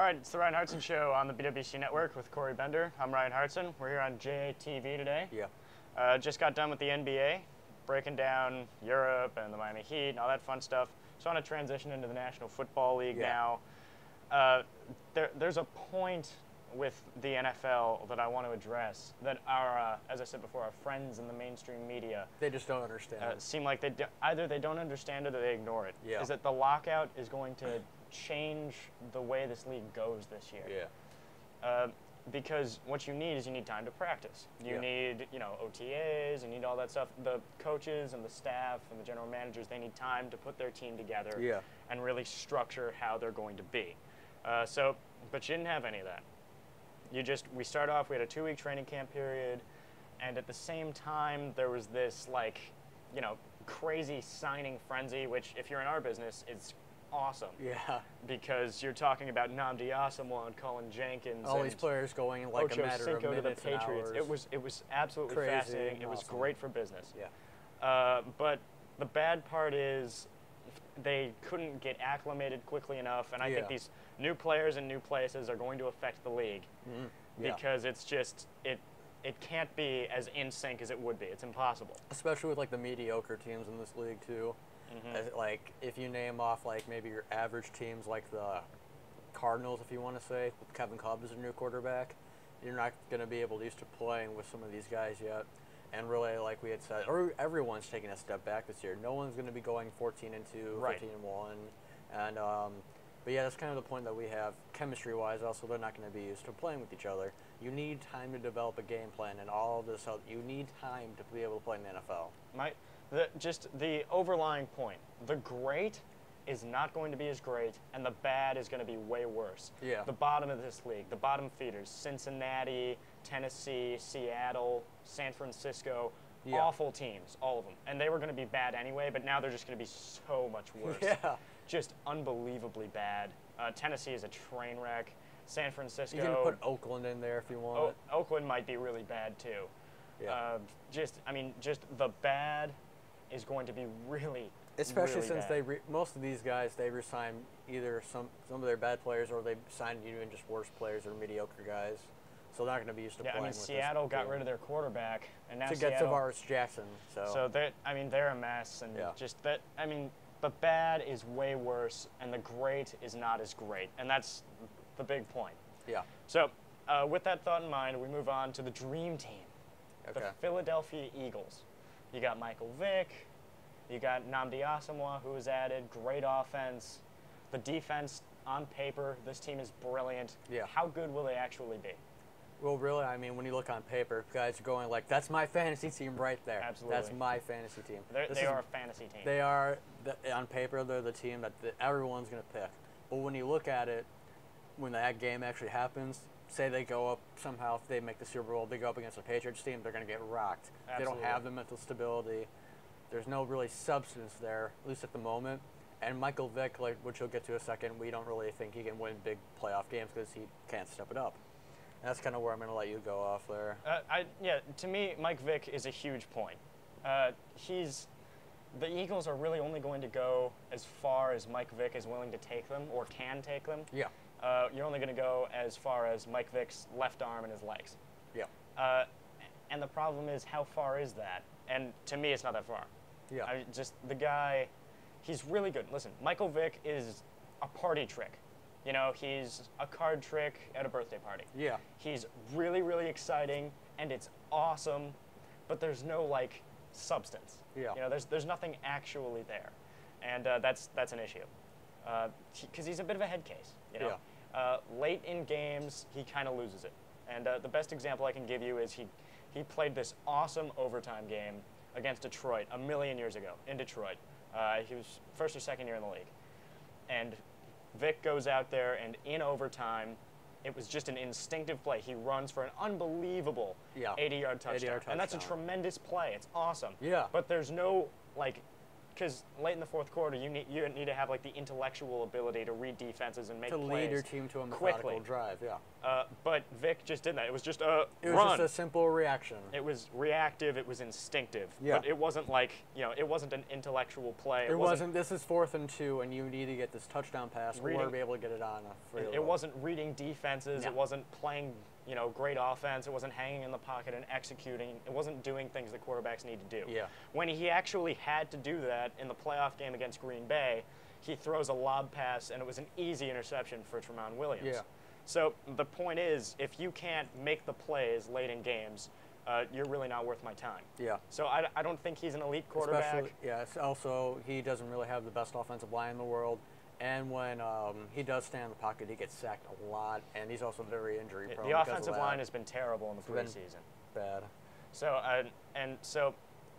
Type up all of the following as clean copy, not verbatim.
right, it's the RYAN HARTSON Show on the BWC Network with Corey Bender. I'm Ryan Hartson. We're here on JATV today. Yeah. Just got done with the NBA, breaking down Europe and the Miami Heat and all that fun stuff. So I want to transition into the National Football League now. There's a point with the NFL that I want to address that our, as I said before, our friends in the mainstream media, they just don't understand. Seem like either they don't understand it or they ignore it. Yeah. Is that the lockout is going to change the way this league goes this year. Yeah. Because what you need is you need time to practice. You need, OTAs, you need all that stuff. The coaches and the staff and the general managers, they need time to put their team together and really structure how they're going to be. But you didn't have any of that. We started off, we had a 2-week training camp period, and at the same time, there was this, crazy signing frenzy, which, if you're in our business, it's awesome. Yeah. Because you're talking about Nnamdi Asomugha and Colin Jenkins. All these players going in like a matter of minutes and hours. It was absolutely crazy fascinating. It was awesome. great for business. Yeah. But the bad part is they couldn't get acclimated quickly enough, and I think these new players in new places are going to affect the league because it's just it can't be as in sync as it would be. It's impossible. Especially with like the mediocre teams in this league too. Like if you name off like maybe your average teams like the Cardinals, if you want to say, with Kevin Cobb as a new quarterback, you're not going to be able to used to playing with some of these guys yet. And really, like we had said, everyone's taking a step back this year. No one's going to be going 14-2, 15-1, and but yeah, that's kind of the point that we have chemistry-wise. Also, they're not going to be used to playing with each other. You need time to develop a game plan, and all of this. You need time to be able to play in the NFL. Just the overlying point, the great is not going to be as great, and the bad is going to be way worse. Yeah. The bottom of this league, the bottom feeders, Cincinnati, Tennessee, Seattle, San Francisco, awful teams, all of them. And they were going to be bad anyway, but now they're just going to be so much worse. Yeah. Just unbelievably bad. Tennessee is a train wreck. San Francisco. You can put Oakland in there if you want. Oakland might be really bad too. Yeah. Just the bad is going to be really, especially really since bad. Most of these guys, they resign either some of their bad players or they sign even just worse players or mediocre guys. So they're not going to be used to playing with Seattle got rid of their quarterback, and now to get Tavares Jackson. So they're a mess, and the bad is way worse, and the great is not as great, and that's the big point. Yeah. So with that thought in mind, we move on to the dream team, the Philadelphia Eagles. You got Michael Vick, you got Nnamdi Asomugha, who was added. Great offense. The defense, on paper, this team is brilliant. Yeah. How good will they actually be? Well, really, I mean, when you look on paper, guys are going like, that's my fantasy team right there. Absolutely. That's my fantasy team. They are a fantasy team. They are, on paper, they're the team that everyone's going to pick. But when you look at it, when that game actually happens, say they go up somehow, if they make the Super Bowl, they go up against a Patriots team, they're going to get rocked. Absolutely. They don't have the mental stability. There's no really substance there, at least at the moment. And Michael Vick, which you'll get to in a second, we don't really think he can win big playoff games because he can't step it up. That's kind of where I'm going to let you go off there. To me, Mike Vick is a huge point. The Eagles are really only going to go as far as Mike Vick is willing to take them or can take them. Yeah. You're only going to go as far as Mike Vick's left arm and his legs. Yeah. And the problem is, how far is that? And to me, it's not that far. Yeah. Just the guy, he's really good. Listen, Michael Vick is a party trick. He's a card trick at a birthday party. Yeah. He's really, really exciting, and it's awesome, but there's no, substance. Yeah. There's nothing actually there. And that's an issue. Because he's a bit of a head case, Yeah. Late in games, he kind of loses it. And the best example I can give you is he played this awesome overtime game against Detroit a million years ago in Detroit. He was first or second year in the league. And Vick goes out there, and in overtime, it was just an instinctive play. He runs for an unbelievable 80-yard touchdown. And that's a tremendous play. It's awesome. Yeah. But there's no, because late in the fourth quarter, you need to have like the intellectual ability to read defenses and make plays to lead your team to a methodical drive. Yeah. But Vic just did that. It was just a It was just a simple reaction. It was reactive. It was instinctive. Yeah. But it wasn't like, it wasn't an intellectual play. It wasn't. This is 4th and 2, and you need to get this touchdown pass or be able to get it on a free. It wasn't reading defenses. No. It wasn't playing, great offense. It wasn't hanging in the pocket and executing. It wasn't doing things that quarterbacks need to do. Yeah. When he actually had to do that in the playoff game against Green Bay, he throws a lob pass, and it was an easy interception for Tramon Williams. Yeah. So the point is, if you can't make the plays late in games, you're really not worth my time. Yeah. So I don't think he's an elite quarterback. Also, he doesn't really have the best offensive line in the world. And when he does stand in the pocket, he gets sacked a lot, and he's also very injury prone. The offensive line has been terrible in the preseason. Bad. So,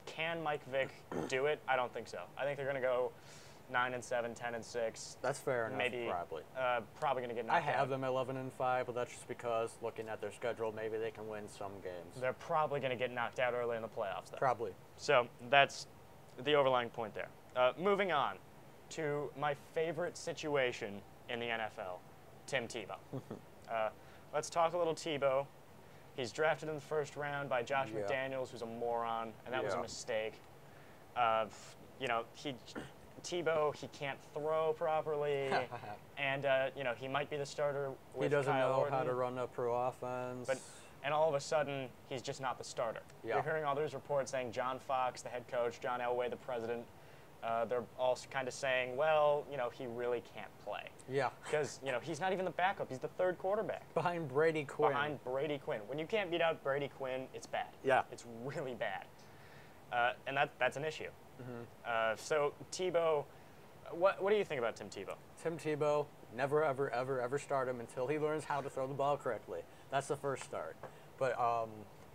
can Mike Vick do it? I don't think so. I think they're going to go 9-7, 10-6. That's fair enough. Maybe probably going to get knocked out. I have them 11-5, but that's just because looking at their schedule, maybe they can win some games. They're probably going to get knocked out early in the playoffs, though. Probably. So that's the overlying point there. Moving on to my favorite situation in the NFL, Tim Tebow. Let's talk a little Tebow. He's drafted in the first round by Josh McDaniels, who's a moron, and that was a mistake. Tebow, he can't throw properly, and he might be the starter with He doesn't Kyle know Orton, how to run a pro offense. And all of a sudden, he's just not the starter. Yeah. You're hearing all those reports saying John Fox, the head coach, John Elway, the president, they're all kind of saying, well, he really can't play. Yeah. Because, he's not even the backup. He's the third quarterback. Behind Brady Quinn. Behind Brady Quinn. When you can't beat out Brady Quinn, it's bad. Yeah. It's really bad. And that's an issue. Mm-hmm. So, Tebow, what do you think about Tim Tebow? Tim Tebow, never, ever, ever, ever start him until he learns how to throw the ball correctly. That's the first start. But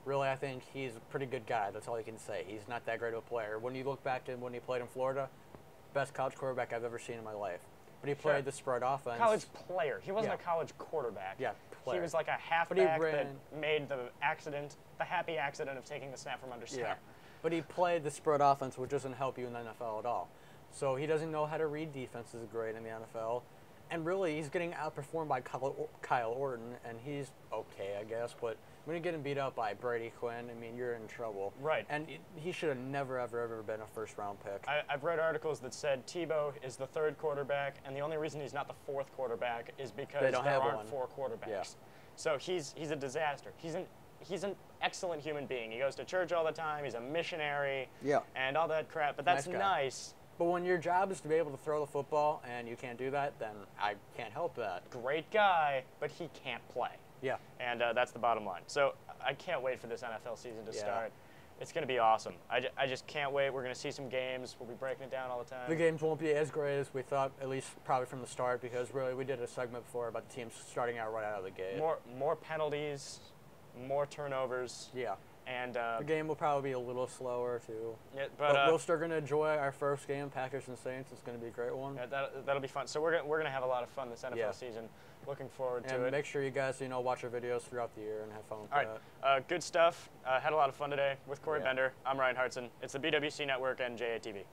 really, I think he's a pretty good guy. That's all you can say. He's not that great of a player. When you look back to when he played in Florida, best college quarterback I've ever seen in my life. But he played the spread offense. College player. He wasn't a college quarterback. Yeah, player. He was like a halfback that made the happy accident of taking the snap from under center. Yeah. But he played the spread offense, which doesn't help you in the NFL at all. So he doesn't know how to read defenses great in the NFL. And really, he's getting outperformed by Kyle Orton, and he's okay, I guess. But when you're getting beat up by Brady Quinn, I mean, you're in trouble. Right. And he should have never, ever, ever been a first-round pick. I've read articles that said Tebow is the third quarterback, and the only reason he's not the fourth quarterback is because there aren't four quarterbacks. Yeah. So he's a disaster. He's an excellent human being. He goes to church all the time. He's a missionary. Yeah. And all that crap. But that's nice. But when your job is to be able to throw the football and you can't do that, then I can't help that. Great guy, but he can't play. Yeah. And that's the bottom line. So I can't wait for this NFL season to start. It's going to be awesome. I just can't wait. We're going to see some games. We'll be breaking it down all the time. The games won't be as great as we thought, at least probably from the start, because really we did a segment before about the teams starting out right out of the gate. More penalties, more turnovers. Yeah. And the game will probably be a little slower too. Yeah, but we're still going to enjoy our first game, Packers and Saints. It's going to be a great one. Yeah, that'll be fun. So we're gonna have a lot of fun this NFL season. Looking forward to it. And make sure you guys watch our videos throughout the year and have fun with that. All right, good stuff. Had a lot of fun today with Corey Bender. I'm Ryan Hartson. It's the BWC Network and JATV.